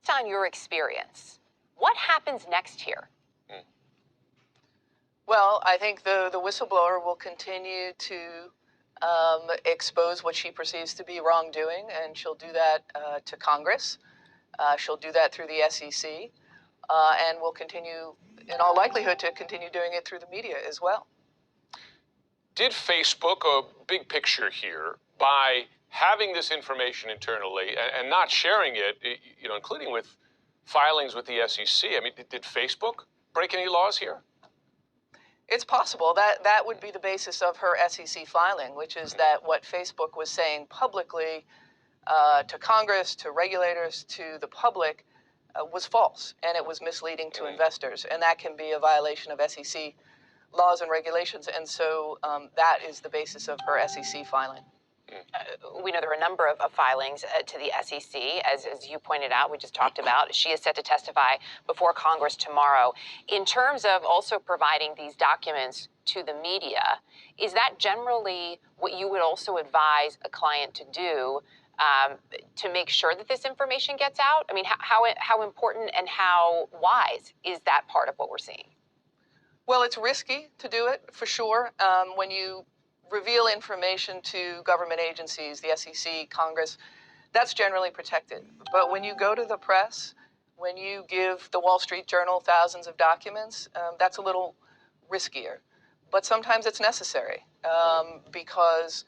based on your experience, what happens next here? Well, I think the whistleblower will continue to expose what she perceives to be wrongdoing, and she'll do that to Congress. She'll do that through the SEC, and will continue, in all likelihood, to continue doing it through the media as well. Did Facebook, a big picture here, by having this information internally and not sharing it, including with filings with the SEC, I mean, did Facebook break any laws here? It's possible. That would be the basis of her SEC filing, which is that what Facebook was saying publicly to Congress, to regulators, to the public was false, and it was misleading to investors. And that can be a violation of SEC laws and regulations. And so that is the basis of her SEC filing. We know there are a number of filings to the SEC, as you pointed out, we just talked about. She is set to testify before Congress tomorrow. In terms of also providing these documents to the media, is that generally what you would also advise a client to do to make sure that this information gets out? I mean, how important and how wise is that part of what we're seeing? Well, it's risky to do it, for sure. When you reveal information to government agencies, the SEC, Congress, that's generally protected. But when you go to the press, when you give the Wall Street Journal thousands of documents, that's a little riskier. But sometimes it's necessary because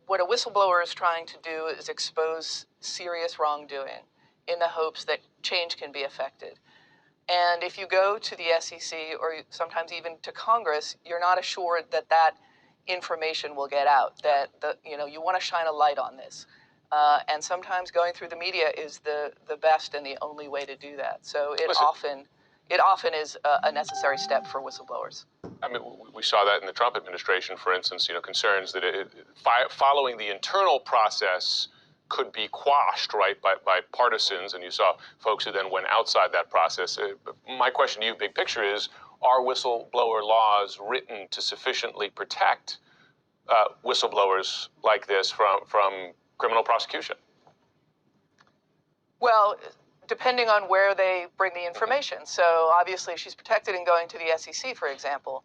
what a whistleblower is trying to do is expose serious wrongdoing in the hopes that change can be effected. And if you go to the SEC or sometimes even to Congress, you're not assured that that information will get out, that you want to shine a light on this. And sometimes going through the media is the best and the only way to do that. So it often is a necessary step for whistleblowers. I mean, we saw that in the Trump administration, for instance, concerns that following the internal process could be quashed, right, by partisans, and you saw folks who then went outside that process. My question to you, big picture, is, are whistleblower laws written to sufficiently protect whistleblowers like this from criminal prosecution? Well, depending on where they bring the information. So obviously she's protected in going to the SEC, for example.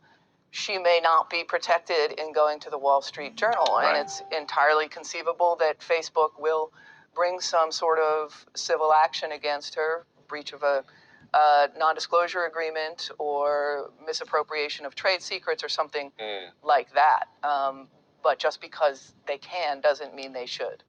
She may not be protected in going to the Wall Street Journal. Right. And it's entirely conceivable that Facebook will bring some sort of civil action against her, breach of a non-disclosure agreement or misappropriation of trade secrets or something like that. But just because they can doesn't mean they should.